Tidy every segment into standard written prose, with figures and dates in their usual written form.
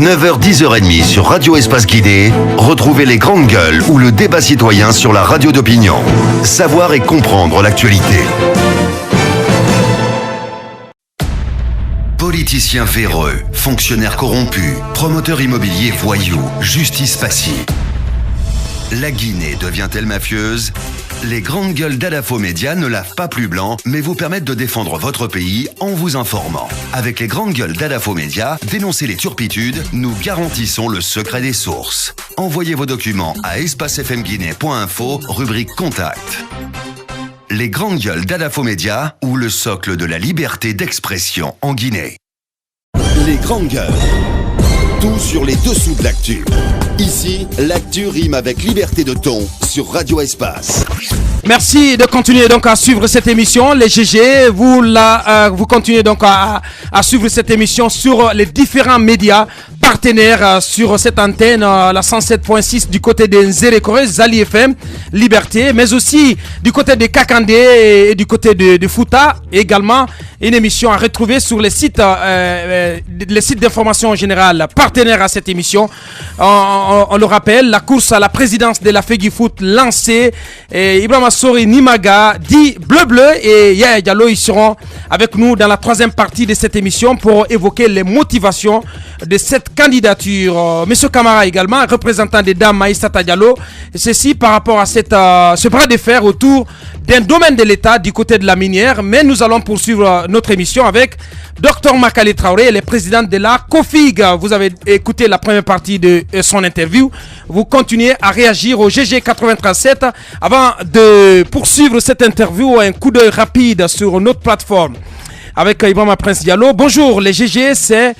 9h, 10h30 sur Radio Espace Guidé, retrouvez les grandes gueules ou le débat citoyen sur la radio d'opinion. Savoir et comprendre l'actualité. Politiciens véreux, fonctionnaires corrompus, promoteurs immobiliers voyous, justice passive. La Guinée devient-elle mafieuse ? Les grandes gueules d'Adafo Média ne lavent pas plus blanc, mais vous permettent de défendre votre pays en vous informant. Avec les grandes gueules d'Adafo Média, dénoncez les turpitudes, nous garantissons le secret des sources. Envoyez vos documents à espacefmguinée.info, rubrique Contact. Les grandes gueules d'Adafo Média ou le socle de la liberté d'expression en Guinée. Les grandes gueules. Tout sur les dessous de l'actu. Ici, l'actu rime avec liberté de ton sur Radio Espace. Merci de continuer donc à suivre cette émission. Les GG, vous continuez donc à suivre cette émission sur les différents médias partenaires sur cette antenne, la 107.6 du côté de Nzérékoré, Zali FM, Liberté, mais aussi du côté de Kakandé et du côté de Fouta. Également, une émission à retrouver sur les sites d'information générale partenaires à cette émission. On le rappelle, la course à la présidence de la Fegui Foot lancée. Ibrahima Sori Nimaga, dit Bleu et Yaya Diallo, ils seront avec nous dans la troisième partie de cette émission pour évoquer les motivations de cette candidature. Monsieur Camara également, représentant des dames Maïsata Diallo, ceci par rapport à ce bras de fer autour d'un domaine de l'État du côté de la minière. Mais nous allons poursuivre notre émission avec Dr Makale Traoré, le président de la COFIG. Vous avez écouté la première partie de son interview. Vous continuez à réagir au GG 87. Avant de poursuivre cette interview, un coup d'œil rapide sur notre plateforme avec Ibrahima Prince Diallo. Bonjour les GG, c'est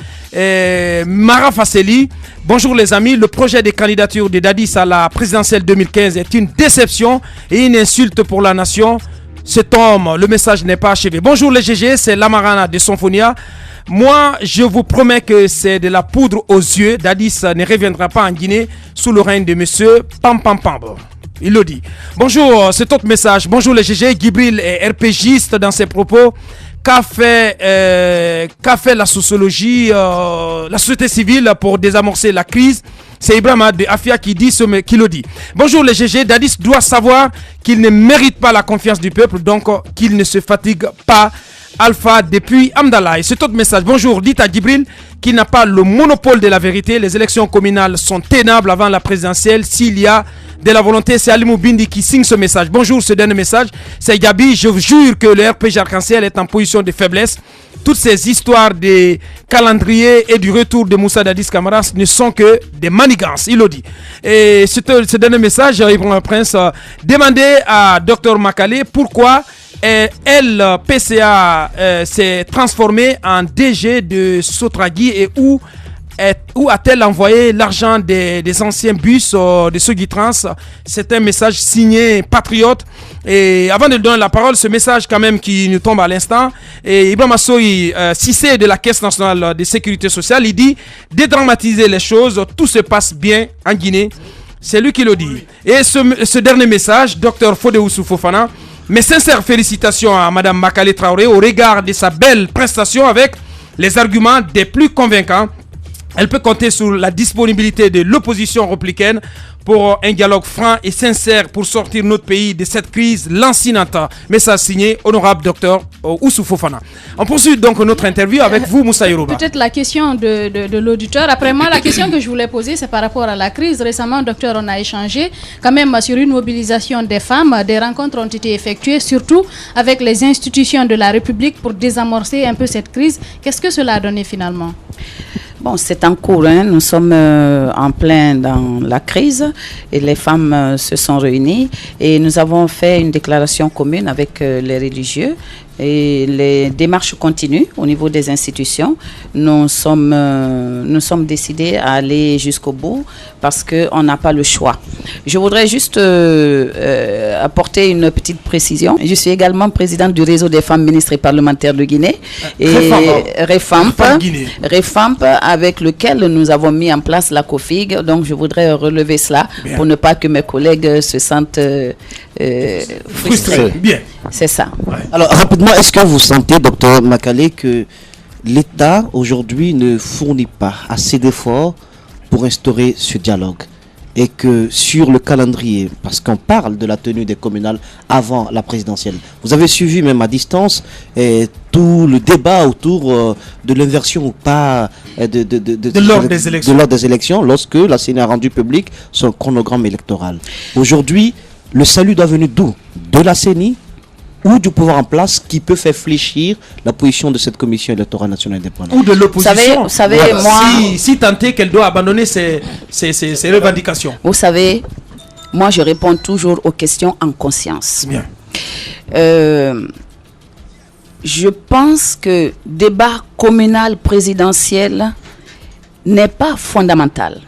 Mara Fasseli. Bonjour les amis, le projet de candidature de Dadis à la présidentielle 2015 est une déception et une insulte pour la nation. Cet homme, le message n'est pas achevé. Bonjour les GG, c'est Lamarana de Sonfonia. Moi, je vous promets que c'est de la poudre aux yeux. Dadis ne reviendra pas en Guinée sous le règne de monsieur Pam Pam Pam. Il le dit. Bonjour, c'est autre message. Bonjour les GG, Gibril est RPGiste dans ses propos. Qu'a fait la sociologie, la société civile pour désamorcer la crise? C'est Ibrahima de Afia qui le dit. Bonjour les GG, Dadis doit savoir qu'il ne mérite pas la confiance du peuple, donc qu'il ne se fatigue pas. Alpha depuis Amdallah. Et c'est autre message. Bonjour, dites à Gibril qu'il n'a pas le monopole de la vérité. Les élections communales sont tenables avant la présidentielle. S'il y a de la volonté, c'est Alimou Bindi qui signe ce message. Bonjour, ce dernier message, c'est Gabi. Je vous jure que le RPG Arc-en-Ciel est en position de faiblesse. Toutes ces histoires des calendriers et du retour de Moussa Dadis Camara ne sont que des manigances, il le dit. Et ce dernier message, Ibrahima Prince, demandez à Dr Makale pourquoi PCA s'est transformé en DG de Sotragui et où a-t-elle envoyé l'argent des anciens bus de Sogitrans. C'est un message signé Patriote. Et avant de donner la parole, ce message quand même qui nous tombe à l'instant, et Ibrahima Sori Cissé de la Caisse nationale de sécurité sociale, il dit dédramatiser les choses, tout se passe bien en Guinée. C'est lui qui le dit. Et ce dernier message, Dr Fodéoussou Fofana, mes sincères félicitations à Madame Makale Traoré au regard de sa belle prestation avec les arguments des plus convaincants. Elle peut compter sur la disponibilité de l'opposition républicaine pour un dialogue franc et sincère pour sortir notre pays de cette crise lancinante. Message signé honorable docteur Oussou Fofana. On poursuit donc notre interview avec vous, Moussa Yoruba. Peut-être la question de l'auditeur. Après moi, la question que je voulais poser, c'est par rapport à la crise. Récemment, docteur, on a échangé quand même sur une mobilisation des femmes. Des rencontres ont été effectuées, surtout avec les institutions de la République pour désamorcer un peu cette crise. Qu'est-ce que cela a donné finalement ? Bon, c'est en cours, hein. Nous sommes en plein dans la crise et les femmes se sont réunies et nous avons fait une déclaration commune avec les religieux et les démarches continuent au niveau des institutions. Nous sommes décidés à aller jusqu'au bout parce qu'on n'a pas le choix. Je voudrais juste apporter une petite précision. Je suis également présidente du réseau des femmes ministres et parlementaires de Guinée et Refamp, avec lequel nous avons mis en place la COFIG. Donc je voudrais relever cela pour ne pas que mes collègues se sentent frustrés. Bien. C'est ça. Ouais. Alors rapidement, est-ce que vous sentez, docteur Makale, que l'État aujourd'hui ne fournit pas assez d'efforts pour instaurer ce dialogue. Et que sur le calendrier, parce qu'on parle de la tenue des communales avant la présidentielle, vous avez suivi même à distance tout le débat autour de l'inversion ou pas de l'ordre des élections lorsque la CENI a rendu public son chronogramme électoral. Aujourd'hui, le salut doit venir d'où? De la CENI ou du pouvoir en place qui peut faire fléchir la position de cette commission électorale nationale indépendante. Ou de l'opposition. Vous savez moi... Si tant est qu'elle doit abandonner ses revendications. Vous savez, moi je réponds toujours aux questions en conscience. Bien. Je pense que débat communal présidentiel n'est pas fondamental.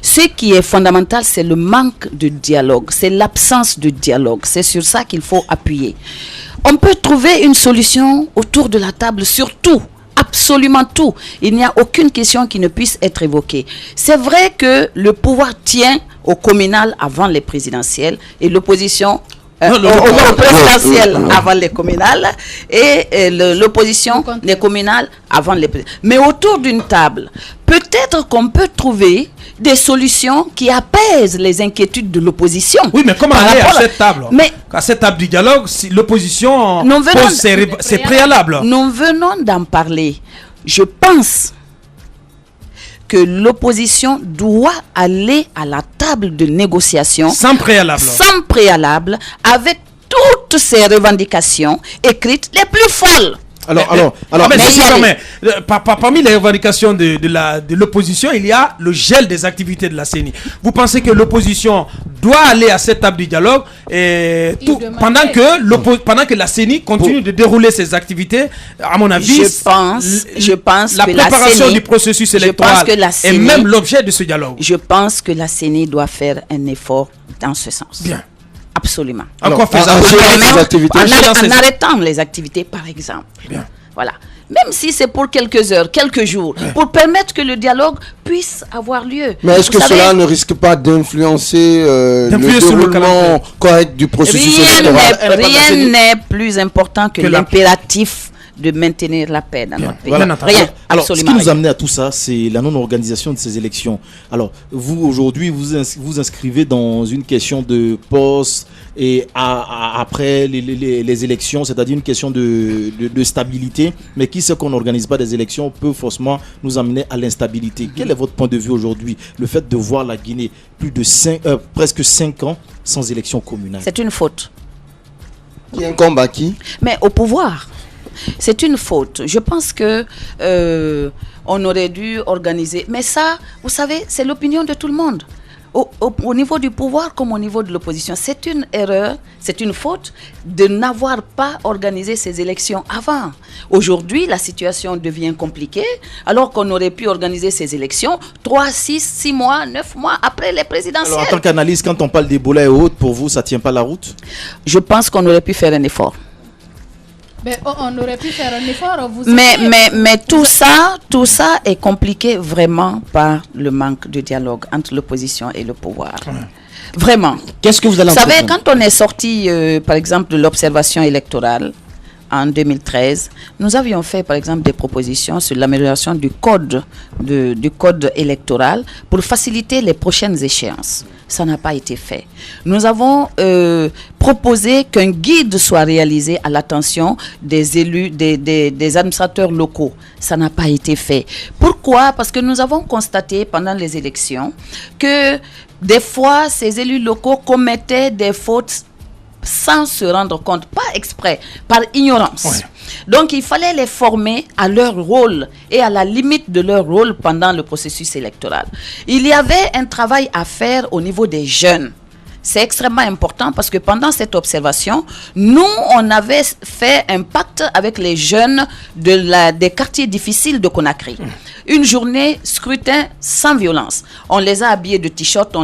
Ce qui est fondamental, c'est le manque de dialogue, c'est l'absence de dialogue. C'est sur ça qu'il faut appuyer. On peut trouver une solution autour de la table sur tout, absolument tout. Il n'y a aucune question qui ne puisse être évoquée. C'est vrai que le pouvoir tient au communal avant les présidentielles et l'opposition au présidentiel avant les communales et l'opposition des communales avant les présidentielles. Mais autour d'une table, peut-être qu'on peut trouver des solutions qui apaisent les inquiétudes de l'opposition. Oui, mais comment aller à cette table? À cette table du dialogue, si l'opposition pose ses préalables. Nous venons d'en parler. Je pense que l'opposition doit aller à la table de négociation sans préalable, avec toutes ses revendications écrites les plus folles. Parmi les revendications de l'opposition, il y a le gel des activités de la CENI. Vous pensez que l'opposition doit aller à cette table du dialogue pendant que la CENI continue de dérouler ses activités? À mon avis, je pense la que préparation du processus électoral est même l'objet de ce dialogue. Je pense que la CENI doit faire un effort dans ce sens. Bien. Absolument. En arrêtant les activités, par exemple. Bien. Voilà. Même si c'est pour quelques heures, quelques jours, pour permettre que le dialogue puisse avoir lieu. Mais est-ce que cela ne risque pas d'influencer le déroulement correct du processus électoral? Rien n'est plus important que l'impératif de maintenir la paix dans notre pays. Voilà. Rien. Alors, ce qui nous a amené à tout ça, c'est la non-organisation de ces élections. Alors, vous, aujourd'hui, vous inscrivez dans une question de poste et après les élections, c'est-à-dire une question de stabilité. Mais qui sait qu'on n'organise pas des élections peut forcément nous amener à l'instabilité. Quel est votre point de vue aujourd'hui? Le fait de voir la Guinée presque 5 ans sans élection communale. C'est une faute. Qui incombe à qui? Mais au pouvoir. C'est une faute. Je pense que on aurait dû organiser. Mais ça, vous savez, c'est l'opinion de tout le monde. Au niveau du pouvoir comme au niveau de l'opposition. C'est une erreur, c'est une faute de n'avoir pas organisé ces élections avant. Aujourd'hui, la situation devient compliquée alors qu'on aurait pu organiser ces élections 3, 6 mois, 9 mois après les présidentielles. Alors, en tant qu'analyste, quand on parle d'Ebola et autres, pour vous, ça ne tient pas la route? Je pense qu'on aurait pu faire un effort. Mais on aurait pu faire un effort. Mais tout ça est compliqué vraiment par le manque de dialogue entre l'opposition et le pouvoir. Vraiment. Qu'est-ce que vous allez en savez, quand on est sorti, par exemple, de l'observation électorale en 2013, nous avions fait, par exemple, des propositions sur l'amélioration du code électoral pour faciliter les prochaines échéances. Ça n'a pas été fait. Nous avons proposé qu'un guide soit réalisé à l'attention des élus, des administrateurs locaux. Ça n'a pas été fait. Pourquoi? Parce que nous avons constaté pendant les élections que des fois, ces élus locaux commettaient des fautes sans se rendre compte, pas exprès, par ignorance. Ouais. Donc, il fallait les former à leur rôle et à la limite de leur rôle pendant le processus électoral. Il y avait un travail à faire au niveau des jeunes. C'est extrêmement important parce que pendant cette observation, nous, on avait fait un pacte avec les jeunes des quartiers difficiles de Conakry. Une journée scrutin sans violence. On les a habillés de t-shirts,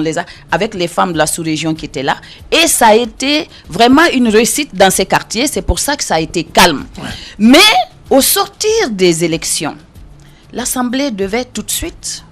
avec les femmes de la sous-région qui étaient là. Et ça a été vraiment une réussite dans ces quartiers. C'est pour ça que ça a été calme. Ouais. Mais au sortir des élections, l'Assemblée devait tout de suite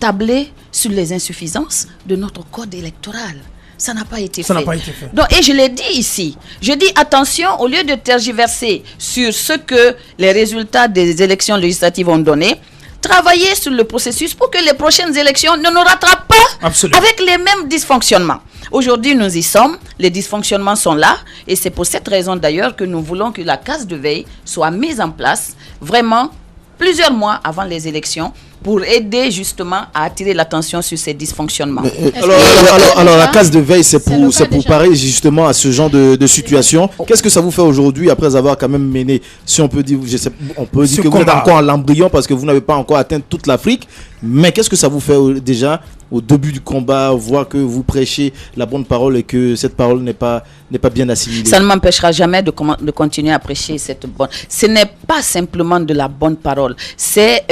tabler sur les insuffisances de notre code électoral. Ça n'a pas été Ça n'a fait. pas été fait. Donc, et je l'ai dit ici. Je dis attention, au lieu de tergiverser sur ce que les résultats des élections législatives ont donné, travailler sur le processus pour que les prochaines élections ne nous rattrapent pas avec les mêmes dysfonctionnements. Aujourd'hui, nous y sommes, les dysfonctionnements sont là, et c'est pour cette raison d'ailleurs que nous voulons que la case de veille soit mise en place vraiment plusieurs mois avant les élections pour aider justement à attirer l'attention sur ces dysfonctionnements. Alors la case de veille, c'est pour parer justement à ce genre de situation. Qu'est-ce que ça vous fait aujourd'hui après avoir quand même mené, si on peut dire, on peut dire que vous êtes encore en l'embryon parce que vous n'avez pas encore atteint toute l'Afrique, mais qu'est-ce que ça vous fait déjà au début du combat, voir que vous prêchez la bonne parole et que cette parole n'est pas bien assimilée? Ça ne m'empêchera jamais de continuer à prêcher cette bonne. Ce n'est pas simplement de la bonne parole, c'est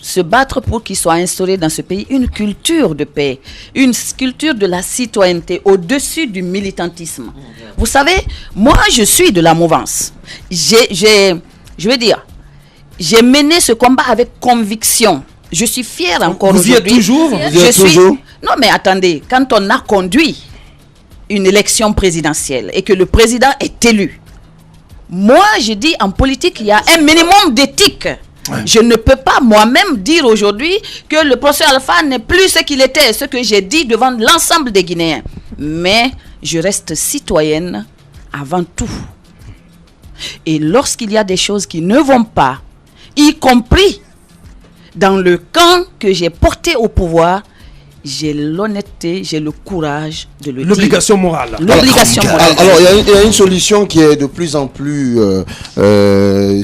se battre pour qu'il soit instauré dans ce pays une culture de paix, une culture de la citoyenneté au-dessus du militantisme. Vous savez, moi je suis de la mouvance. Je veux dire, j'ai mené ce combat avec conviction. Je suis fière encore aujourd'hui. Vous y êtes toujours? Non mais attendez, quand on a conduit une élection présidentielle et que le président est élu, moi je dis en politique il y a un minimum d'éthique. Ouais. Je ne peux pas moi-même dire aujourd'hui que le professeur Alpha n'est plus ce qu'il était, ce que j'ai dit devant l'ensemble des Guinéens. Mais je reste citoyenne avant tout. Et lorsqu'il y a des choses qui ne vont pas, y compris dans le camp que j'ai porté au pouvoir, j'ai l'honnêteté, j'ai le courage de le dire. L'obligation morale. L'obligation morale. Alors, il y a une solution qui est de plus en plus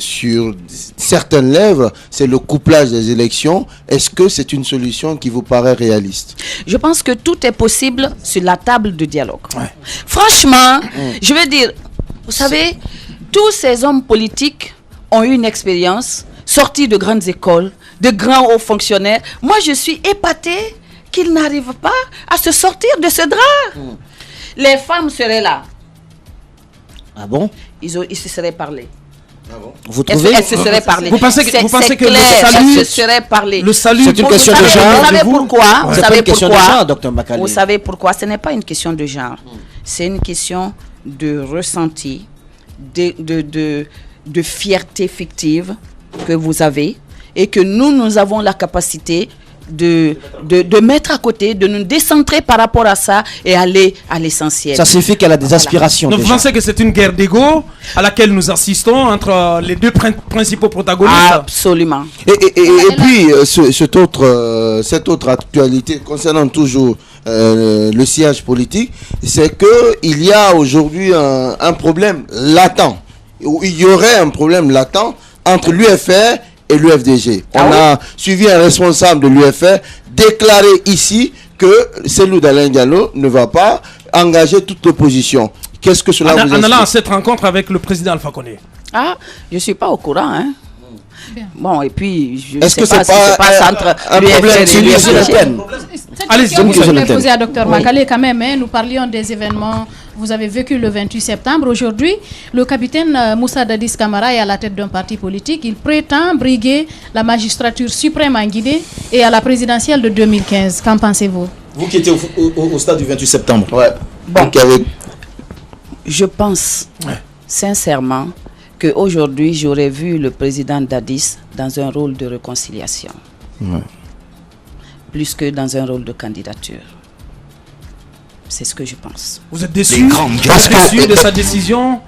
sur certaines lèvres, c'est le couplage des élections. Est-ce que c'est une solution qui vous paraît réaliste? Je pense que tout est possible sur la table de dialogue. Ouais. Franchement, je veux dire, vous savez, tous ces hommes politiques ont eu une expérience, sortis de grandes écoles, de grands hauts fonctionnaires. Moi, je suis épatée qu'ils n'arrivent pas à se sortir de ce drap. Les femmes seraient là. Ah bon? Ils se seraient parlé. Ah bon? Vous trouvez? Elles se seraient parlé. Vous pensez que clair, le salut, se serait parlé. Le salut, c'est une question de genre. Vous savez pourquoi? Vous savez pourquoi, Dr Makali? Vous savez pourquoi? Ce n'est pas une question de genre. C'est une question de ressenti, de fierté fictive que vous avez et que nous avons la capacité de mettre à côté, de nous décentrer par rapport à ça et aller à l'essentiel. Ça signifie qu'elle a des aspirations. Donc vous pensez que c'est une guerre d'ego à laquelle nous assistons entre les deux principaux protagonistes? Absolument. Et puis, cette autre actualité concernant toujours le sillage politique, c'est qu'il y a aujourd'hui un problème latent. Il y aurait un problème latent entre l'UFR et l'UFDG. On a suivi un responsable de l'UFR déclarer ici que Cellou Dalein Diallo ne va pas engager toute l'opposition. Qu'est-ce que cela vous explique? En allant à cette rencontre avec le président Alpha Condé. Je ne suis pas au courant, hein. Bon, et puis, je ne sais pas si c'est pas entre un problème et l'UFDG. Allez, je voulais poser à Dr Makali quand même. Nous parlions des événements. Vous avez vécu le 28 septembre. Aujourd'hui, le capitaine Moussa Dadis Camara est à la tête d'un parti politique. Il prétend briguer la magistrature suprême en Guinée et à la présidentielle de 2015. Qu'en pensez-vous? Vous qui étiez au stade du 28 septembre. Ouais. Bon, je pense sincèrement qu'aujourd'hui, j'aurais vu le président Dadis dans un rôle de réconciliation. Plus que dans un rôle de candidature. C'est ce que je pense. Vous êtes déçu de sa décision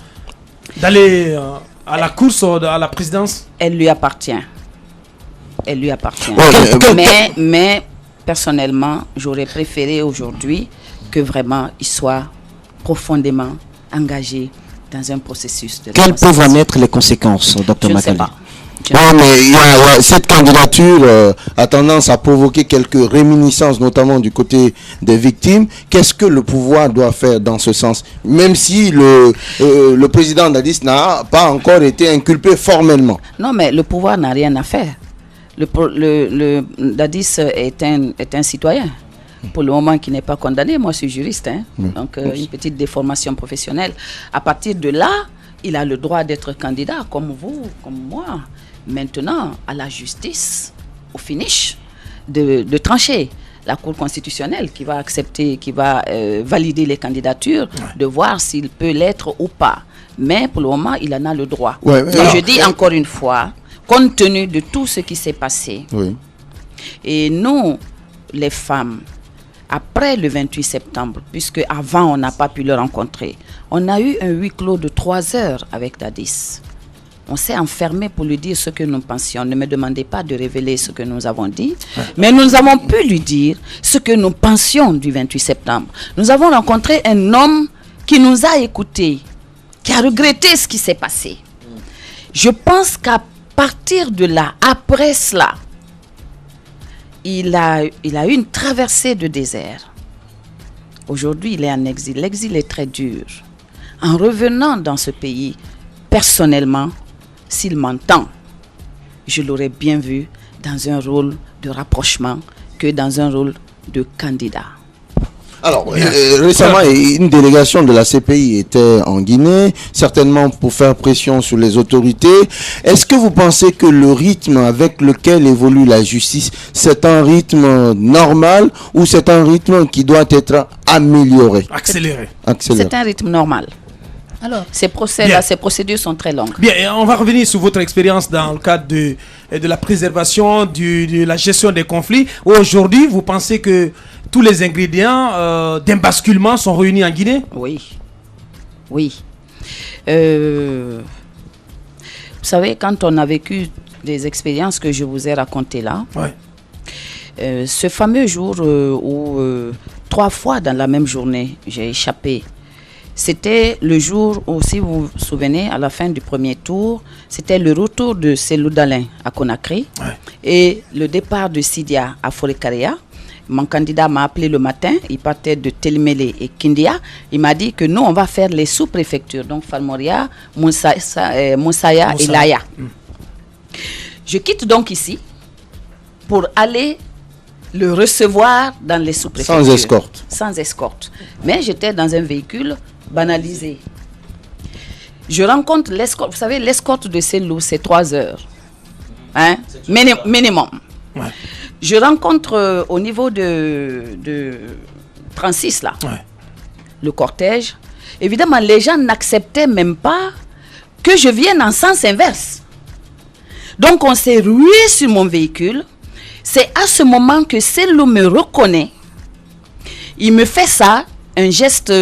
d'aller à la course à la présidence? Elle lui appartient. Elle lui appartient. Mais personnellement, j'aurais préféré aujourd'hui que vraiment il soit profondément engagé dans un processus de Quelles peuvent en être les conséquences, Dr Makali? Je ne sais pas. Mais cette candidature a tendance à provoquer quelques réminiscences, notamment du côté des victimes. Qu'est-ce que le pouvoir doit faire dans ce sens? Même si le président Dadis n'a pas encore été inculpé formellement. Non, mais le pouvoir n'a rien à faire. Le Dadis est un citoyen. Pour le moment, qui n'est pas condamné. Moi, je suis juriste. Hein. Donc, une petite déformation professionnelle. À partir de là, il a le droit d'être candidat, comme vous, comme moi. Maintenant, à la justice, au finish, de trancher. la Cour constitutionnelle qui va accepter, qui va valider les candidatures, de voir s'il peut l'être ou pas. Mais pour le moment, il en a le droit. Ouais, Mais je dis encore une fois, compte tenu de tout ce qui s'est passé, et nous, les femmes, après le 28 septembre, puisque avant on n'a pas pu le rencontrer, on a eu un huis clos de 3 heures avec Dadis. On s'est enfermé pour lui dire ce que nous pensions. Ne me demandez pas de révéler ce que nous avons dit, mais nous avons pu lui dire ce que nous pensions du 28 septembre. Nous avons rencontré un homme qui nous a écoutés, qui a regretté ce qui s'est passé. Je pense qu'à partir de là, après cela, il a eu une traversée de désert. Aujourd'hui, il est en exil. L'exil est très dur. En revenant dans ce pays, personnellement, s'il m'entend, je l'aurais bien vu dans un rôle de rapprochement que dans un rôle de candidat. Alors, récemment, une délégation de la CPI était en Guinée, certainement pour faire pression sur les autorités. Est-ce que vous pensez que le rythme avec lequel évolue la justice, c'est un rythme normal ou c'est un rythme qui doit être amélioré? Accéléré. C'est un rythme normal. Alors, Ces procès-là, ces procédures sont très longues. Bien, et on va revenir sur votre expérience dans le cadre de la préservation, de la gestion des conflits. Aujourd'hui, vous pensez que tous les ingrédients d'un basculement sont réunis en Guinée? Oui. Oui. Vous savez, quand on a vécu des expériences que je vous ai racontées là, ce fameux jour où 3 fois dans la même journée, j'ai échappé. C'était le jour où, si vous vous souvenez, à la fin du premier tour, c'était le retour de Cellou Dalein à Conakry et le départ de Sidia à Forêt-Karéa. Mon candidat m'a appelé le matin, il partait de Telimele et Kindia. Il m'a dit que nous, on va faire les sous-préfectures, donc Falmoria, Moussaya et Laya. Je quitte donc ici pour aller le recevoir dans les sous-préfectures. Sans escorte. Sans escorte. Mais j'étais dans un véhicule banalisé. Je rencontre l'escorte. Vous savez, l'escorte de Cellou, c'est 3 heures. Hein? Minimum. Je rencontre au niveau de 36, là, le cortège. Évidemment, les gens n'acceptaient même pas que je vienne en sens inverse. Donc, on s'est rué sur mon véhicule. C'est à ce moment que Cellou me reconnaît. Il me fait ça, un geste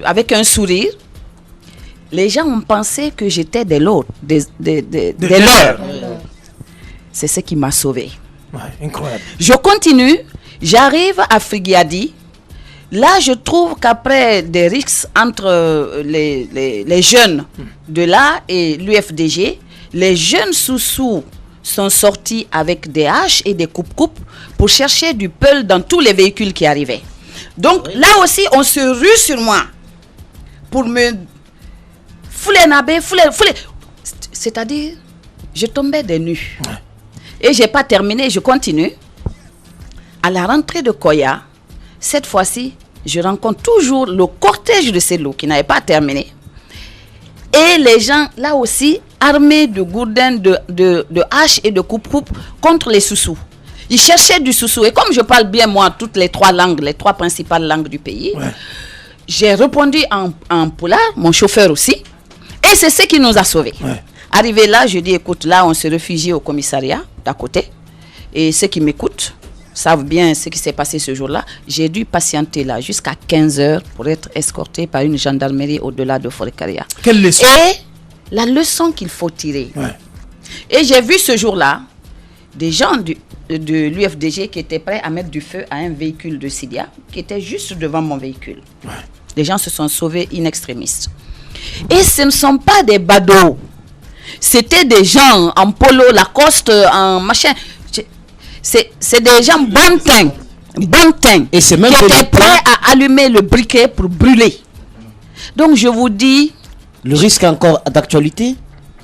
avec un sourire. Les gens ont pensé que j'étais des leurs. C'est ce qui m'a sauvé. Incroyable. Je continue, j'arrive à Frigiadi. Là, je trouve qu'après des rixes entre les jeunes de là et l'UFDG, les jeunes sous-sous sont sortis avec des haches et des coupes-coupes pour chercher du peul dans tous les véhicules qui arrivaient. Donc là aussi, on se rue sur moi pour me fouler. C'est-à-dire, je tombais des nues. Et je n'ai pas terminé, je continue. À la rentrée de Koya, cette fois-ci, je rencontre toujours le cortège de Cellou qui n'avait pas terminé. Et les gens, là aussi, armés de gourdins, de haches et de coupe-coupe contre les sous-sous. Ils cherchaient du sous-sous. Et comme je parle bien, moi, toutes les 3 langues, les 3 principales langues du pays, j'ai répondu en poulard, mon chauffeur aussi. Et c'est ce qui nous a sauvés. Arrivé là, je dis, écoute, là, on se réfugie au commissariat d'à côté. Et ceux qui m'écoutent savent bien ce qui s'est passé ce jour-là. J'ai dû patienter là jusqu'à 15 heures pour être escorté par une gendarmerie au-delà de Forêt-Karéa. Quelle leçon? Et la leçon qu'il faut tirer. Et j'ai vu ce jour-là des gens de l'UFDG qui étaient prêts à mettre du feu à un véhicule de Sidia qui était juste devant mon véhicule. Les gens se sont sauvés in extremis. Et ce ne sont pas des badauds. C'était des gens en polo, Lacoste, en machin. C'est des gens bon teint, Et c'est même qui étaient prêts à allumer le briquet pour brûler. Donc je vous dis... Le risque encore d'actualité?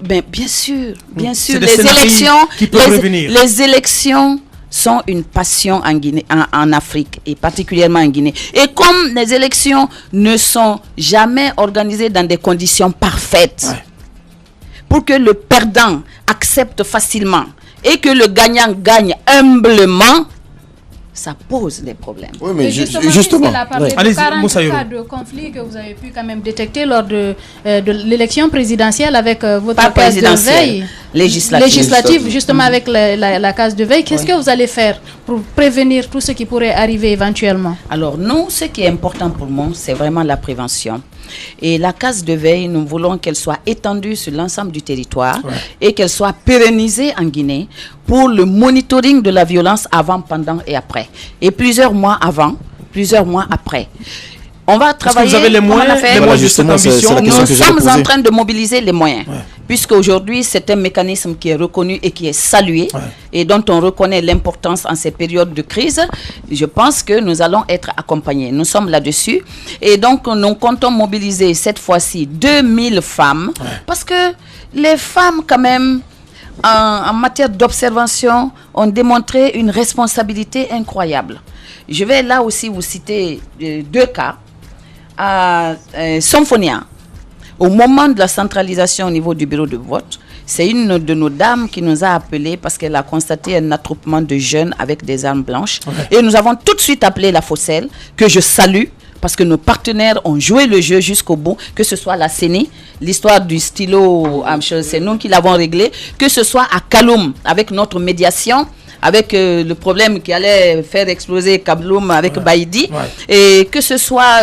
Ben, bien sûr. C'est Les des élections, qui peuvent revenir. les élections sont une passion en Guinée, en Afrique, et particulièrement en Guinée. Et comme les élections ne sont jamais organisées dans des conditions parfaites, pour que le perdant accepte facilement et que le gagnant gagne humblement, ça pose des problèmes. Oui, mais Et justement. puisqu'elle a parlé Ouais. de Allez-y, 40 Moussa Yoro. cas de conflit que vous avez pu quand même détecter lors de l'élection présidentielle avec votre Pas case de présidentielle, veille. législative. Justement avec la case de veille. Qu'est-ce que vous allez faire pour prévenir tout ce qui pourrait arriver éventuellement? Alors nous, ce qui est important pour moi, c'est vraiment la prévention. Et la case de veille, nous voulons qu'elle soit étendue sur l'ensemble du territoire et qu'elle soit pérennisée en Guinée pour le monitoring de la violence avant, pendant et après. Et plusieurs mois avant, plusieurs mois après. On va travailler. Est-ce que vous avez les comme on a moyens, fait. les moyens de cette Justement, c'est ambition? la question Nous que j'allais sommes en poser. train de mobiliser les moyens, puisque aujourd'hui c'est un mécanisme qui est reconnu et qui est salué et dont on reconnaît l'importance en ces périodes de crise. Je pense que nous allons être accompagnés. Nous sommes là-dessus et donc nous comptons mobiliser cette fois-ci 2000 femmes parce que les femmes quand même en matière d'observation ont démontré une responsabilité incroyable. Je vais là aussi vous citer 2 cas. À Symphonia, au moment de la centralisation au niveau du bureau de vote, c'est une de nos dames qui nous a appelés parce qu'elle a constaté un attroupement de jeunes avec des armes blanches. Et nous avons tout de suite appelé la Fosselle, que je salue, parce que nos partenaires ont joué le jeu jusqu'au bout, que ce soit la CENI, l'histoire du stylo, c'est nous qui l'avons réglé, que ce soit à Kaloum, avec notre médiation, avec le problème qui allait faire exploser Kabloum avec Baïdi, et que ce soit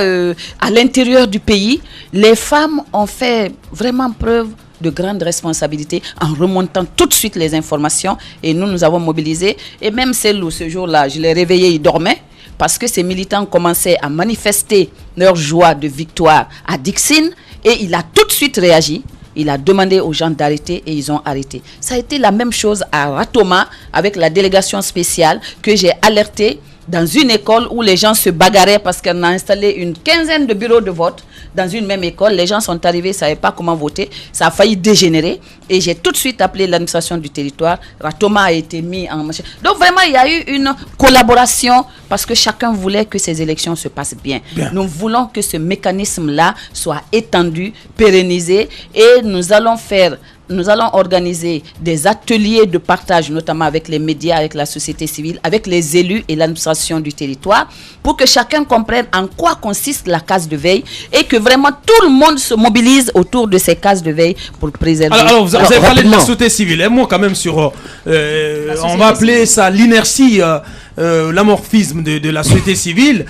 à l'intérieur du pays, les femmes ont fait vraiment preuve de grande responsabilité en remontant tout de suite les informations, et nous avons mobilisé, et même celle où ce jour-là, je l'ai réveillé, il dormait, parce que ces militants commençaient à manifester leur joie de victoire à Dixine, et il a tout de suite réagi. Il a demandé aux gens d'arrêter et ils ont arrêté. Ça a été la même chose à Ratoma avec la délégation spéciale que j'ai alertée dans une école où les gens se bagarraient parce qu'on a installé une quinzaine de bureaux de vote dans une même école. Les gens sont arrivés, ne savaient pas comment voter. Ça a failli dégénérer. Et j'ai tout de suite appelé l'administration du territoire. Ratoma a été mis en marche. Donc vraiment, il y a eu une collaboration parce que chacun voulait que ces élections se passent bien. Nous voulons que ce mécanisme-là soit étendu, pérennisé. Et nous allons organiser des ateliers de partage, notamment avec les médias, avec la société civile, avec les élus et l'administration du territoire, pour que chacun comprenne en quoi consiste la case de veille et que vraiment tout le monde se mobilise autour de ces cases de veille pour préserver. Alors vous avez parlé de la société civile. Un mot quand même sur, on va appeler ça l'inertie, l'amorphisme de la société civile.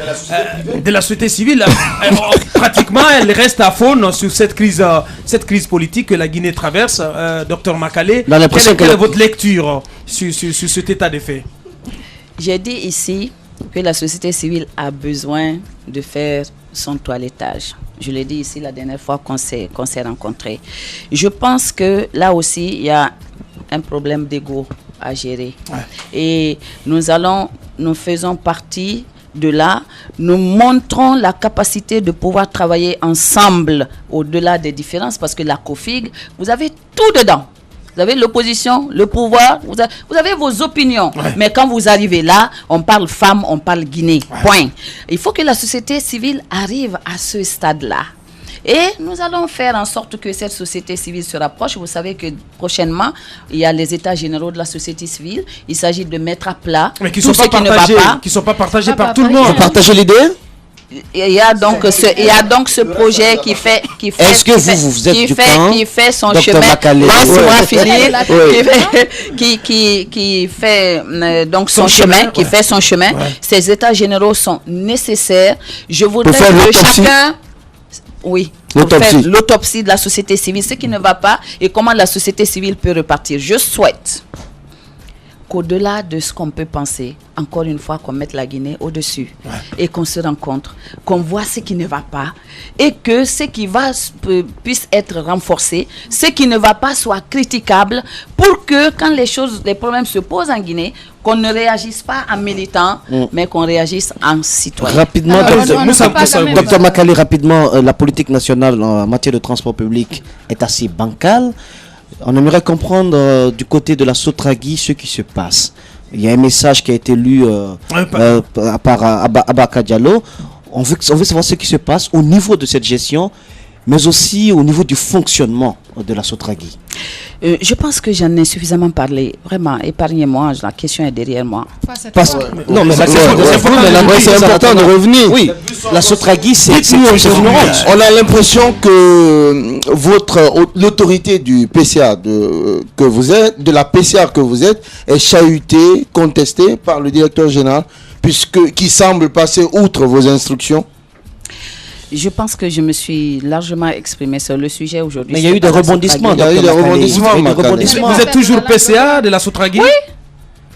De la société civile, pratiquement, elle reste à faune sur cette crise politique que la Guinée traverse. Docteur Makale, quelle est votre lecture sur cet état des faits? J'ai dit ici que la société civile a besoin de faire son toilettage. Je l'ai dit ici la dernière fois qu'on s'est rencontrés. Je pense que là aussi, il y a un problème d'ego à gérer. Et nous faisons partie de là, nous montrons la capacité de pouvoir travailler ensemble au-delà des différences parce que la COFIG, vous avez tout dedans. Vous avez l'opposition, le pouvoir, vous avez vos opinions. Mais quand vous arrivez là, on parle femmes, on parle Guinée. Point. Il faut que la société civile arrive à ce stade-là. Et nous allons faire en sorte que cette société civile se rapproche. Vous savez que prochainement, il y a les états généraux de la société civile. Il s'agit de mettre à plat mais tout ce qui ne va pas. Qui ne sont pas partagés par tout le monde. Vous partagez l'idée? Il y a donc ce projet qui fait Est-ce que vous êtes du camp qui fait son Dr. chemin Makale? qui fait donc son chemin, qui fait son chemin. Ces états généraux sont nécessaires. Je voudrais que chacun faire l'autopsie de la société civile, ce qui ne va pas et comment la société civile peut repartir. Je souhaite qu'au-delà de ce qu'on peut penser, encore une fois, qu'on mette la Guinée au-dessus et qu'on se rencontre, qu'on voit ce qui ne va pas et que ce qui va puisse être renforcé, ce qui ne va pas soit critiquable pour que quand les problèmes se posent en Guinée, qu'on ne réagisse pas en militant, mais qu'on réagisse en citoyen. Rapidement, Dr. Makale, rapidement, la politique nationale en matière de transport public est assez bancale. On aimerait comprendre du côté de la Sotragui ce qui se passe. Il y a un message qui a été lu par Abaka Diallo. On veut savoir ce qui se passe au niveau de cette gestion, mais aussi au niveau du fonctionnement de la Sotragui? Je pense que j'en ai suffisamment parlé. Vraiment, épargnez-moi, la question est derrière moi. Non, mais c'est important de revenir. Oui, la Sotragui, c'est ignorante. On a l'impression que l'autorité du PCA que vous êtes, de la PCA que vous êtes, est chahutée, contestée par le directeur général, qui semble passer outre vos instructions. Je pense que je me suis largement exprimé sur le sujet aujourd'hui. Mais il y a eu des rebondissements. Vous êtes toujours PCA de la Sotragui? Oui.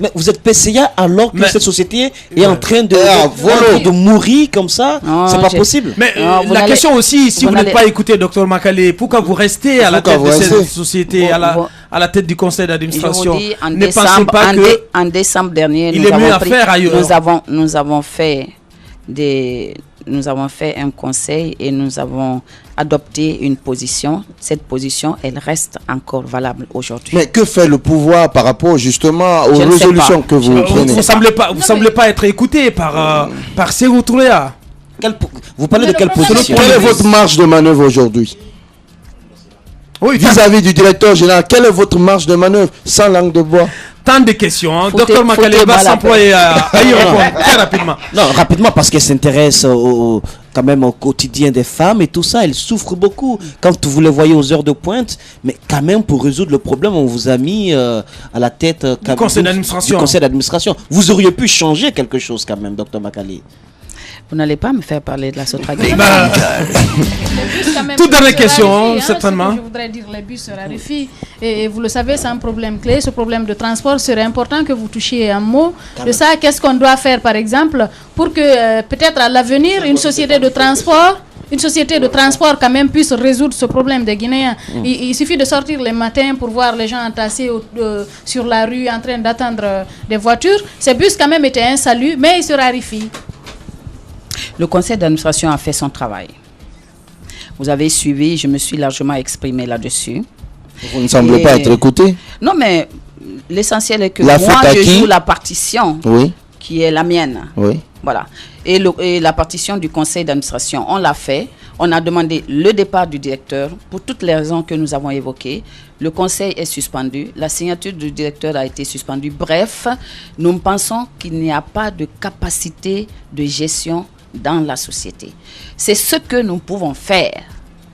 Mais vous êtes PCA alors que cette société est en train de mourir comme ça. C'est pas possible. Mais la question aussi, si vous n'êtes pas écouté, Dr Makale, pourquoi vous restez à la tête de cette société, à la tête du conseil d'administration? Ne pensez pas que en décembre dernier, nous avons fait un conseil et nous avons adopté une position. Cette position, elle reste encore valable aujourd'hui. Mais que fait le pouvoir par rapport justement aux résolutions que vous prenez? Vous semblez pas être écouté par Sékou Touré. Vous parlez de quelle position? Quelle est votre marge de manœuvre aujourd'hui? Oui, vis-à-vis du directeur général, quelle est votre marge de manœuvre sans langue de bois? Tant de questions. Dr Makale va s'employer à y répondre très rapidement. Non, rapidement parce qu'elle s'intéresse quand même au quotidien des femmes et tout ça. Elle souffre beaucoup quand vous les voyez aux heures de pointe. Mais quand même, pour résoudre le problème, on vous a mis à la tête du conseil d'administration. Vous auriez pu changer quelque chose quand même, Dr Makale. Vous n'allez pas me faire parler de la Sotragui. Toute dernière question, certainement. Je voudrais dire les bus se raréfient. Et vous le savez, c'est un problème clé. Ce problème de transport serait important que vous touchiez un mot de ça. Qu'est-ce qu'on doit faire, par exemple, pour que peut-être à l'avenir, une société de transport quand même puisse résoudre ce problème des Guinéens. Il suffit de sortir les matins pour voir les gens entassés sur la rue en train d'attendre des voitures. Ces bus quand même étaient un salut, mais ils se raréfient. Le conseil d'administration a fait son travail. Vous avez suivi, je me suis largement exprimé là-dessus. Vous ne semblez pas être écouté. Non, mais l'essentiel est que moi, je joue la partition qui est la mienne. Oui. Voilà. Et la partition du conseil d'administration, on l'a fait. On a demandé le départ du directeur pour toutes les raisons que nous avons évoquées. Le conseil est suspendu. La signature du directeur a été suspendue. Bref, nous pensons qu'il n'y a pas de capacité de gestion dans la société. C'est ce que nous pouvons faire.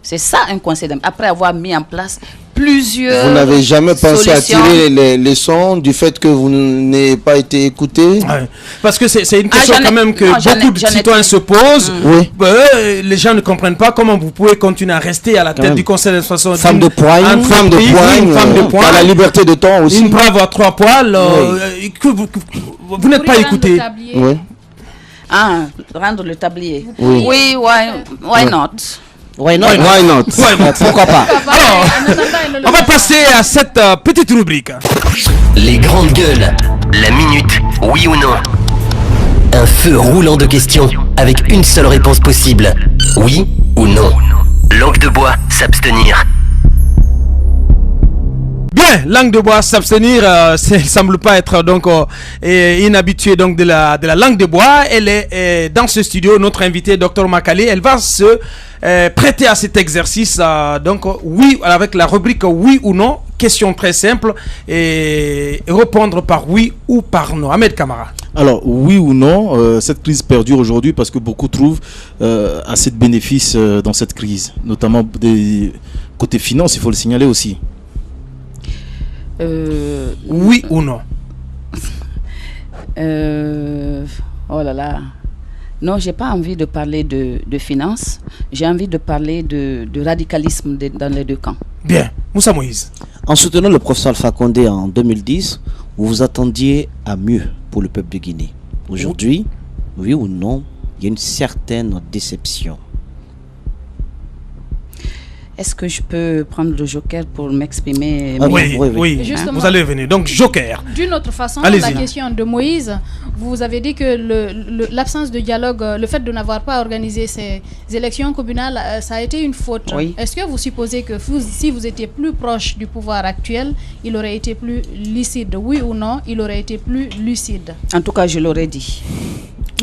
C'est ça un conseil d'administration. Après avoir mis en place plusieurs Vous n'avez jamais pensé à solutions. tirer les leçons du fait que vous n'ayez pas été écouté? Parce que c'est une question quand même que beaucoup de citoyens se posent. Les gens ne comprennent pas comment vous pouvez continuer à rester à la tête du conseil d'administration. Femme de poigne, à la liberté de temps aussi. Une brave à 3 poils. Que vous n'êtes pas écouté. Rendre le tablier. Oui, why not? Why not? Why not? Pourquoi pas? Alors, on va passer à cette petite rubrique. Les grandes gueules. La minute, oui ou non. Un feu roulant de questions avec une seule réponse possible. Oui ou non. Langue de bois, s'abstenir. Bien, langue de bois, s'abstenir, ça semble pas être donc inhabitué donc de la langue de bois. Elle est dans ce studio, notre invitée Dr Makale. Elle va se prêter à cet exercice, donc oui, avec la rubrique oui ou non. Question très simple et répondre par oui ou par non. Ahmed Kamara. Alors, oui ou non, cette crise perdure aujourd'hui parce que beaucoup trouvent assez de bénéfices dans cette crise, notamment des côté finance, il faut le signaler aussi. Oui ou non? Oh là là. Non, j'ai pas envie de parler de finances. J'ai envie de parler de radicalisme dans les deux camps. Bien. Moussa Moïse. En soutenant le professeur Alpha Condé en 2010, vous vous attendiez à mieux pour le peuple de Guinée. Aujourd'hui, oui ou non, il y a une certaine déception. Est-ce que je peux prendre le joker pour m'exprimer? Oui. Vous allez venir. Donc, joker. D'une autre façon, la question de Moïse, vous avez dit que l'absence de dialogue, le fait de n'avoir pas organisé ces élections communales, ça a été une faute. Oui. Est-ce que vous supposez que si vous étiez plus proche du pouvoir actuel, il aurait été plus lucide? Oui ou non, il aurait été plus lucide? En tout cas, je l'aurais dit.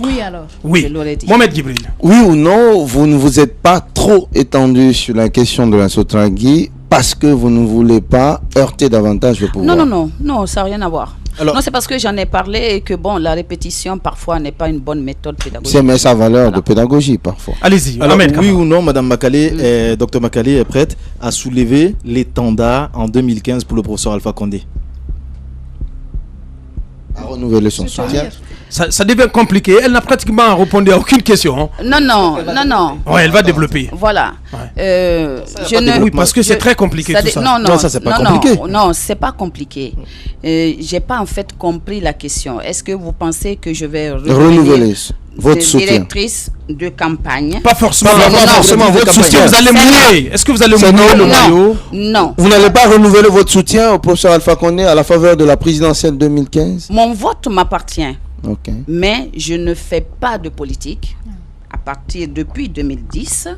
Oui alors. Oui. Je l'aurais dit. Mohamed Gibril. Oui ou non, vous ne vous êtes pas trop étendu sur la question de la Sotragui parce que vous ne voulez pas heurter davantage le pouvoir? Non, ça n'a rien à voir. Alors, non, c'est parce que j'en ai parlé et que bon, la répétition parfois n'est pas une bonne méthode pédagogique. C'est mais sa valeur de pédagogie parfois. Allez-y. alors Ahmed, oui ou non, Madame Makale, Dr Makale est prête à soulever l'étendard en 2015 pour le professeur Alpha Condé? À renouveler son soutien. Ça devient compliqué. Elle n'a pratiquement répondu à aucune question. Non. Ouais, elle va développer. Voilà. Oui, parce que c'est très compliqué tout ça. Non, ça, c'est pas compliqué. Non, c'est pas compliqué. J'ai pas en fait compris la question. Est-ce que vous pensez que je vais renouveler votre soutien? Directrice de campagne. Pas forcément. forcément votre soutien. Vous allez mouiller. Est-ce que vous allez mouiller le maillot? Non. Vous n'allez pas renouveler votre soutien au professeur Alpha Condé à la faveur de la présidentielle 2015? Mon vote m'appartient. Ok. Mais je ne fais pas de politique à partir depuis 2010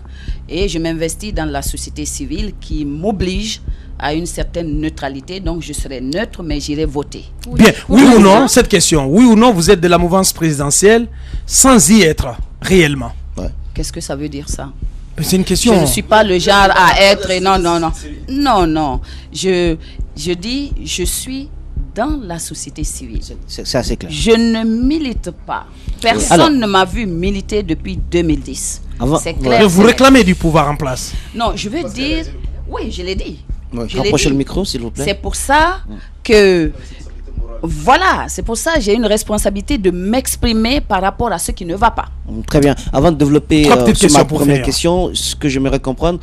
et je m'investis dans la société civile qui m'oblige à une certaine neutralité. Donc je serai neutre mais j'irai voter. Bien, oui ou non, cette question, oui ou non, vous êtes de la mouvance présidentielle sans y être réellement? Qu'est-ce que ça veut dire ça? C'est une question. Je ne suis pas le genre à être... Non. Je dis, je suis dans la société civile. C'est assez clair. Je ne milite pas. Personne ne m'a vu militer depuis 2010. C'est clair. Vous réclamez du pouvoir en place? Non, je veux dire... Oui, je l'ai dit. Rapprochez le micro, s'il vous plaît. C'est pour ça que... Voilà, c'est pour ça que j'ai une responsabilité de m'exprimer par rapport à ce qui ne va pas. Très bien. Avant de développer sur ma première finir. question, ce que j'aimerais comprendre,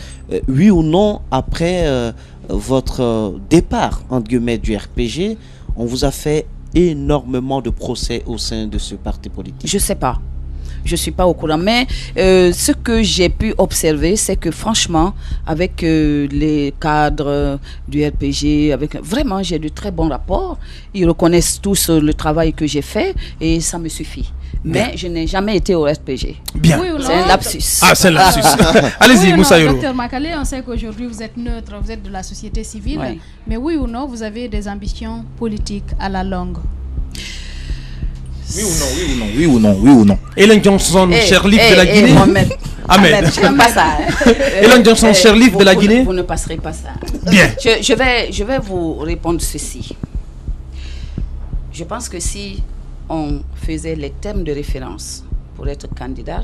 oui ou non, après votre départ, entre guillemets, du RPG, on vous a fait énormément de procès au sein de ce parti politique? Je ne sais pas. Je ne suis pas au courant. Mais ce que j'ai pu observer, c'est que franchement, avec les cadres du RPG, vraiment, j'ai de très bons rapports. Ils reconnaissent tous le travail que j'ai fait et ça me suffit. Mais je n'ai jamais été au RPG. Bien. Oui ou non? C'est un lapsus. Ah, c'est un lapsus. Allez-y, oui Moussa Yoro. Docteur Makale, on sait qu'aujourd'hui vous êtes neutre, vous êtes de la société civile. Oui. Mais oui ou non, vous avez des ambitions politiques à la longue? Oui ou non. Ellen Johnson, Sherleaf de la Guinée. Ahmed, je n'aime pas ça. Ellen Johnson, Sherleaf de la Guinée. Vous ne passerez pas ça. Bien. Je vais vous répondre ceci. Je pense que si on faisait les thèmes de référence pour être candidat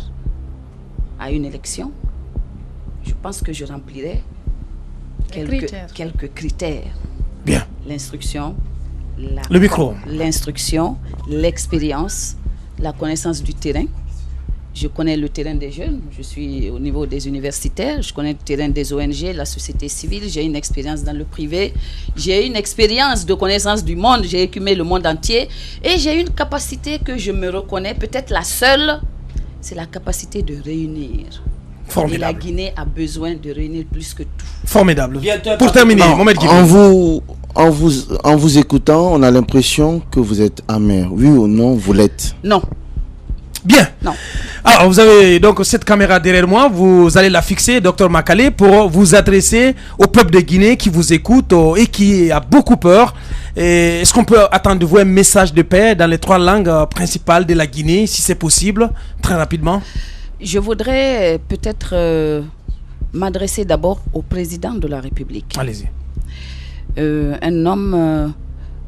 à une élection, je pense que je remplirais quelques critères. Bien. L'instruction, le micro. L'instruction, l'expérience, la connaissance du terrain. Je connais le terrain des jeunes, je suis au niveau des universitaires, je connais le terrain des ONG, la société civile, j'ai une expérience dans le privé, j'ai une expérience de connaissance du monde, j'ai écumé le monde entier et j'ai une capacité que je me reconnais, peut-être la seule, c'est la capacité de réunir. Formidable. Et la Guinée a besoin de réunir plus que tout. Formidable. Pour terminer, Mohamed Guibé. En vous écoutant, on a l'impression que vous êtes amer. Oui ou non, vous l'êtes? Non. Bien. Non. Alors, vous avez donc cette caméra derrière moi. Vous allez la fixer, Dr Makale, pour vous adresser au peuple de Guinée qui vous écoute et qui a beaucoup peur. Est-ce qu'on peut attendre de vous un message de paix dans les 3 langues principales de la Guinée, si c'est possible, très rapidement? Je voudrais peut-être m'adresser d'abord au président de la République. Allez-y. Un homme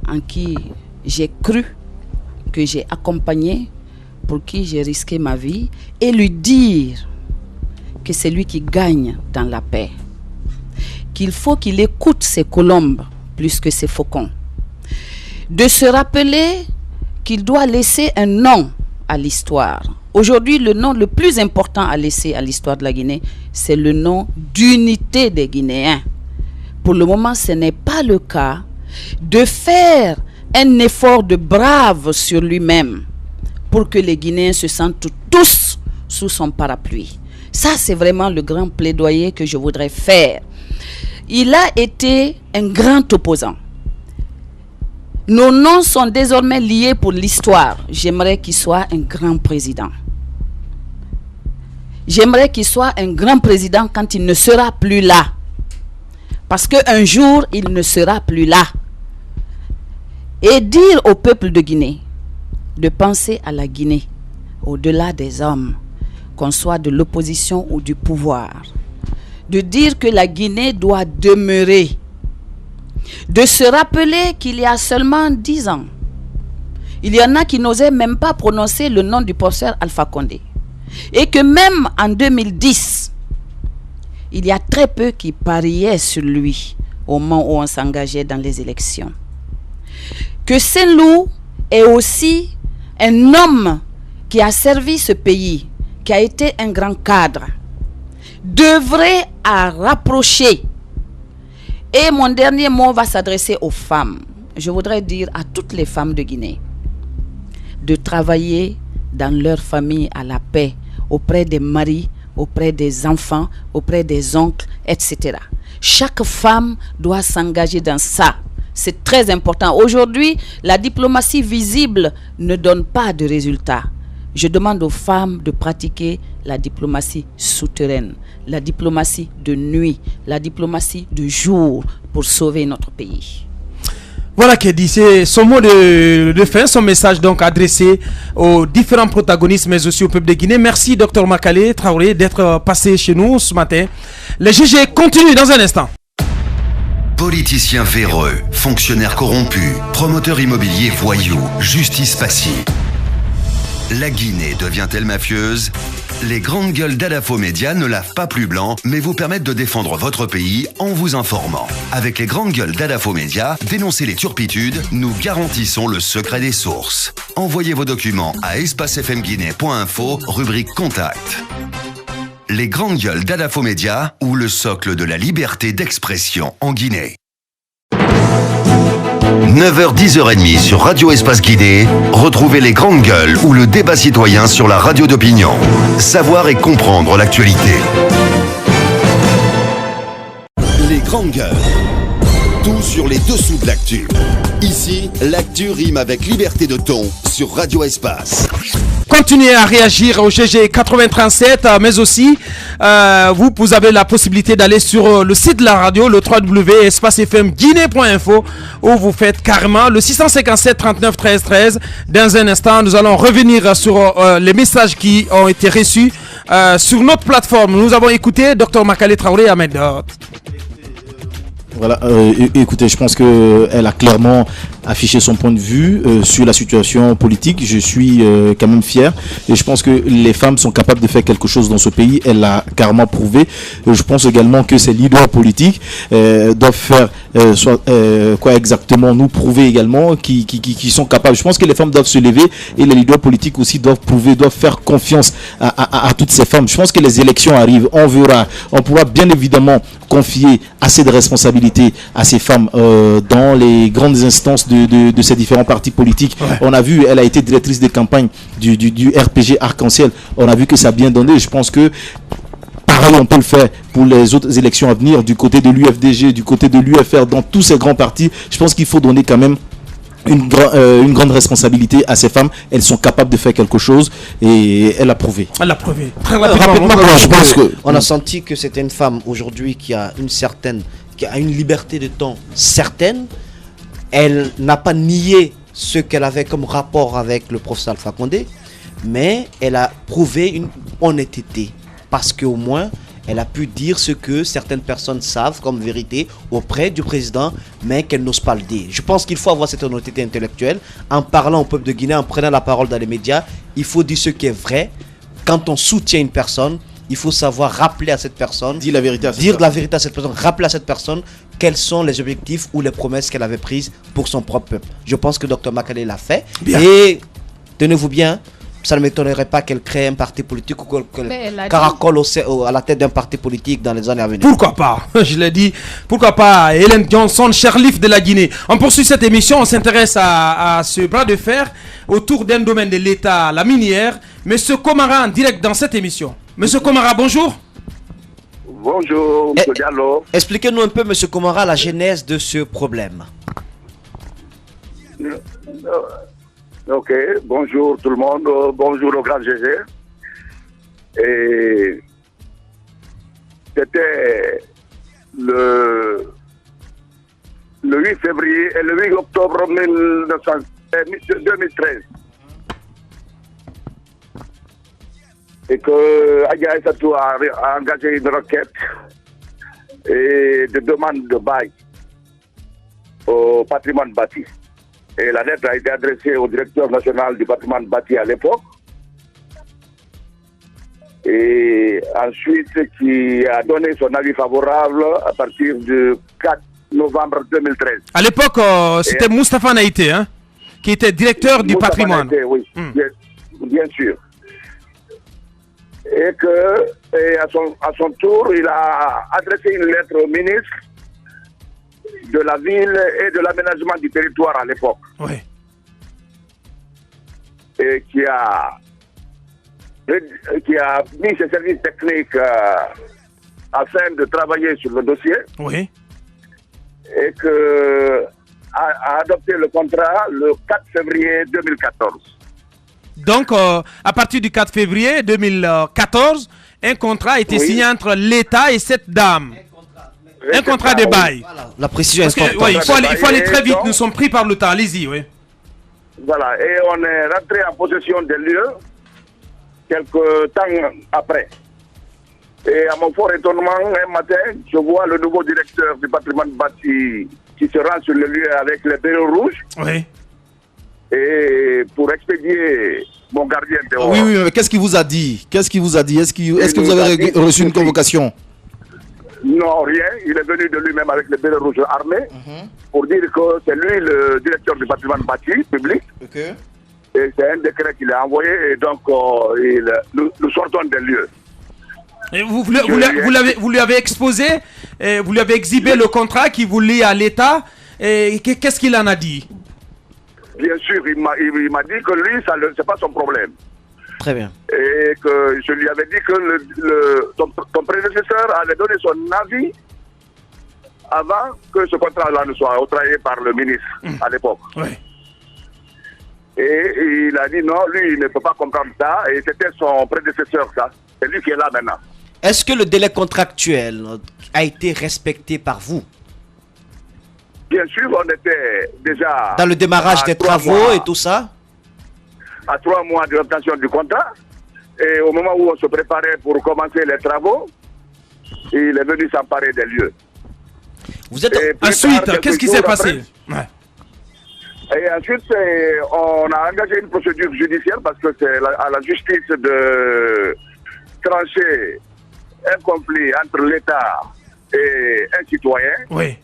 en qui j'ai cru, que j'ai accompagné, pour qui j'ai risqué ma vie, et lui dire que c'est lui qui gagne dans la paix. Qu'il faut qu'il écoute ses colombes plus que ses faucons. De se rappeler qu'il doit laisser un nom à l'histoire. Aujourd'hui, le nom le plus important à laisser à l'histoire de la Guinée, c'est le nom d'unité des Guinéens. Pour le moment, ce n'est pas le cas. De faire un effort de brave sur lui-même pour que les Guinéens se sentent tous sous son parapluie. Ça, c'est vraiment le grand plaidoyer que je voudrais faire. Il a été un grand opposant. Nos noms sont désormais liés pour l'histoire. J'aimerais qu'il soit un grand président. J'aimerais qu'il soit un grand président quand il ne sera plus là. Parce qu'un jour, il ne sera plus là. Et dire au peuple de Guinée de penser à la Guinée, au-delà des hommes, qu'on soit de l'opposition ou du pouvoir. de dire que la Guinée doit demeurer, de se rappeler qu'il y a seulement 10 ans, il y en a qui n'osaient même pas prononcer le nom du professeur Alpha Condé. Et que même en 2010, il y a très peu qui pariaient sur lui au moment où on s'engageait dans les élections. Que Saint-Loup est aussi un homme qui a servi ce pays, qui a été un grand cadre, devrait à rapprocher. Et mon dernier mot va s'adresser aux femmes. Je voudrais dire à toutes les femmes de Guinée de travailler dans leur famille à la paix, auprès des maris, auprès des enfants, auprès des oncles, etc. Chaque femme doit s'engager dans ça. C'est très important. Aujourd'hui, la diplomatie visible ne donne pas de résultats. Je demande aux femmes de pratiquer la diplomatie souterraine, la diplomatie de nuit, la diplomatie de jour pour sauver notre pays. Voilà qui est dit, c'est son mot de fin, son message donc adressé aux différents protagonistes mais aussi au peuple de Guinée. Merci Dr Makale Traoré d'être passé chez nous ce matin. Les GG continuent dans un instant. Politiciens véreux, fonctionnaires corrompus, promoteurs immobiliers voyous, justice passive. La Guinée devient-elle mafieuse? Les grandes gueules d'Adafo Média ne lavent pas plus blanc, mais vous permettent de défendre votre pays en vous informant. Avec les grandes gueules d'Adafo Média, dénoncez les turpitudes, nous garantissons le secret des sources. Envoyez vos documents à espacefmguinée.info, rubrique Contact. Les grandes gueules d'Adafo Média, ou le socle de la liberté d'expression en Guinée. 9h, 10h30 sur Radio Espace Guinée, retrouvez les grandes gueules ou le débat citoyen sur la radio d'opinion. Savoir et comprendre l'actualité. Les grandes gueules. Tout sur les dessous de l'actu. Ici, l'actu rime avec liberté de ton sur Radio Espace. Continuez à réagir au GG 837, mais aussi vous avez la possibilité d'aller sur le site de la radio, le www.espacefmguinée.info, où vous faites carrément le 657 39 13 13. Dans un instant, nous allons revenir sur les messages qui ont été reçus sur notre plateforme. Nous avons écouté Dr Makale Traoré Ahmed. Voilà, écoutez, je pense qu'elle a clairement affiché son point de vue sur la situation politique. Je suis quand même fier et je pense que les femmes sont capables de faire quelque chose dans ce pays. Elle l'a carrément prouvé. Je pense également que ces leaders politiques doivent faire quoi exactement, nous prouver également qu'ils sont capables. Je pense que les femmes doivent se lever et les leaders politiques aussi doivent prouver, doivent faire confiance à toutes ces femmes. Je pense que les élections arrivent, on verra, on pourra bien évidemment confier assez de responsabilités à ces femmes dans les grandes instances de ces différents partis politiques. Ouais. On a vu, elle a été directrice de campagne du RPG Arc-en-Ciel. On a vu que ça a bien donné. Je pense que pareil, on peut le faire pour les autres élections à venir, du côté de l'UFDG, du côté de l'UFR, dans tous ces grands partis. Je pense qu'il faut donner quand même une grande responsabilité à ces femmes. Elles sont capables de faire quelque chose et elle a prouvé. Elle a prouvé. Très rapidement, je pense qu'on a senti que c'était une femme aujourd'hui qui a une liberté de temps certaine. Elle n'a pas nié ce qu'elle avait comme rapport avec le professeur Alpha Condé, mais elle a prouvé une honnêteté parce qu'au moins elle a pu dire ce que certaines personnes savent comme vérité auprès du président, mais qu'elle n'ose pas le dire. Je pense qu'il faut avoir cette honnêteté intellectuelle. En parlant au peuple de Guinée, en prenant la parole dans les médias, il faut dire ce qui est vrai. Quand on soutient une personne, il faut savoir rappeler à cette personne, dire la vérité à cette personne, rappeler à cette personne quels sont les objectifs ou les promesses qu'elle avait prises pour son propre peuple. Je pense que Dr Makale l'a fait. Bien. Et tenez-vous bien, ça ne m'étonnerait pas qu'elle crée un parti politique ou qu'elle caracole à la tête d'un parti politique dans les années à venir. Pourquoi pas? Je l'ai dit. Pourquoi pas? Hélène Johnson, Sherliff de la Guinée. On poursuit cette émission. On s'intéresse à ce bras de fer autour d'un domaine de l'État, la minière. Monsieur Komara en direct dans cette émission. Monsieur Komara, bonjour. Bonjour, M. Diallo. Expliquez-nous un peu, M. Komara, la genèse de ce problème. Ok, bonjour tout le monde, bonjour au grand GG. Et c'était le 8 février et le 8 octobre 2013. Et que Adja Aïssatou a engagé une requête et de demande de bail au patrimoine bâti. Et la lettre a été adressée au directeur national du patrimoine bâti à l'époque. Et ensuite, qui a donné son avis favorable à partir du 4 novembre 2013. À l'époque, c'était Moustapha Naïté, hein, qui était directeur du patrimoine. Naïté, oui, bien sûr. Et à son tour, il a adressé une lettre au ministre de la ville et de l'aménagement du territoire à l'époque. Oui. Et qui a mis ses services techniques afin de travailler sur le dossier. Oui. Et a adopté le contrat le 4 février 2014. Donc, à partir du 4 février 2014, un contrat a été signé entre l'État et cette dame. Un contrat de bail. Voilà, la précision est importante. Il faut aller très vite, nous sommes pris par le temps. Allez-y, oui. Voilà, et on est rentré en possession des lieux quelques temps après. Et à mon fort étonnement, un matin, je vois le nouveau directeur du patrimoine bâti qui se rend sur le lieu avec les bérets rouges. Oui. Et pour expédier mon gardien dehors. Oui, mais qu'est-ce qu'il vous a dit? Est-ce que vous avez reçu une convocation? Non, rien. Il est venu de lui-même avec les bérets rouges armés pour dire que c'est lui le directeur du patrimoine bâti public. Okay. Et c'est un décret qu'il a envoyé et donc nous sortons des lieux. Et vous lui avez exposé, vous lui avez exhibé le contrat qui vous lie à l'État. Et qu'est-ce qu'il en a dit? Bien sûr, il m'a dit que lui, c'est pas son problème. Très bien. Et que je lui avais dit que ton prédécesseur allait donner son avis avant que ce contrat-là ne soit octroyé par le ministre à l'époque. Oui. Et il a dit non, lui, il ne peut pas comprendre ça. Et c'était son prédécesseur, ça. C'est lui qui est là maintenant. Est-ce que le délai contractuel a été respecté par vous? Bien sûr, on était déjà... Dans le démarrage des travaux et tout ça? À 3 mois de l'obtention du contrat. Et au moment où on se préparait pour commencer les travaux, il est venu s'emparer des lieux. Vous êtes... Ensuite, qu'est-ce qui s'est passé? Et ensuite, on a engagé une procédure judiciaire parce que c'est à la justice de trancher un conflit entre l'État et un citoyen. Oui.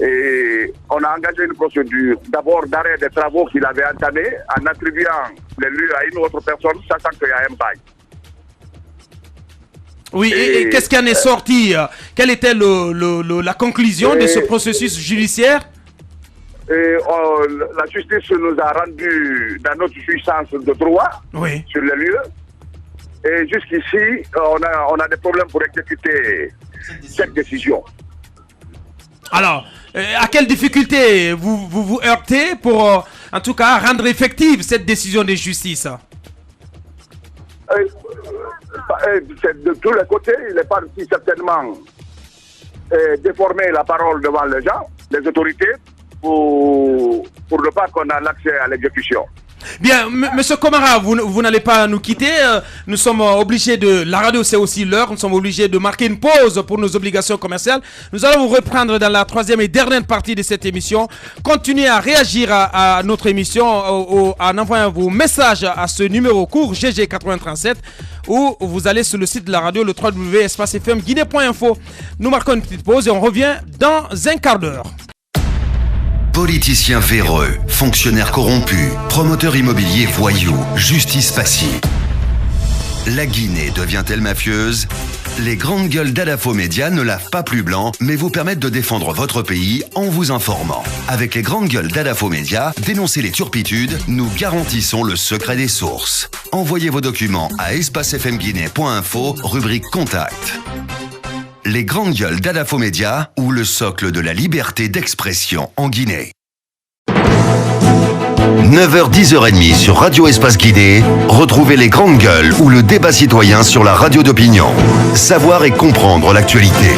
Et on a engagé une procédure d'abord d'arrêt des travaux qu'il avait entamés en attribuant les lieux à une autre personne, sachant qu'il y a un bail. Oui, et qu'est-ce qui en est sorti? Quelle était la conclusion de ce processus judiciaire? Et la justice nous a rendu dans notre jouissance de droit sur les lieux. Et jusqu'ici, on a des problèmes pour exécuter cette décision. Alors, à quelle difficulté vous heurtez pour, en tout cas, rendre effective cette décision de justice? C'est de tous les côtés. Il est parti certainement déformer la parole devant les gens, les autorités, pour ne pas qu'on ait l'accès à l'exécution. Bien, monsieur Komara, vous n'allez pas nous quitter. Nous sommes obligés la radio c'est aussi l'heure, nous sommes obligés de marquer une pause pour nos obligations commerciales. Nous allons vous reprendre dans la troisième et dernière partie de cette émission. Continuez à réagir à notre émission en envoyant vos messages à ce numéro court GG8037 ou vous allez sur le site de la radio, le www.espacefmguinée.info. Nous marquons une petite pause et on revient dans un quart d'heure. Politiciens véreux, fonctionnaires corrompus, promoteurs immobiliers voyous, justice passive. La Guinée devient-elle mafieuse? Les grandes gueules d'Adafo Média ne lavent pas plus blanc, mais vous permettent de défendre votre pays en vous informant. Avec les grandes gueules d'Adafo Média, dénoncez les turpitudes, nous garantissons le secret des sources. Envoyez vos documents à espacefmguinée.info, rubrique Contact. Les grandes gueules d'Adafo Média ou le socle de la liberté d'expression en Guinée. 9h, 10h30 sur Radio Espace Guinée, retrouvez les grandes gueules ou le débat citoyen sur la radio d'opinion. Savoir et comprendre l'actualité.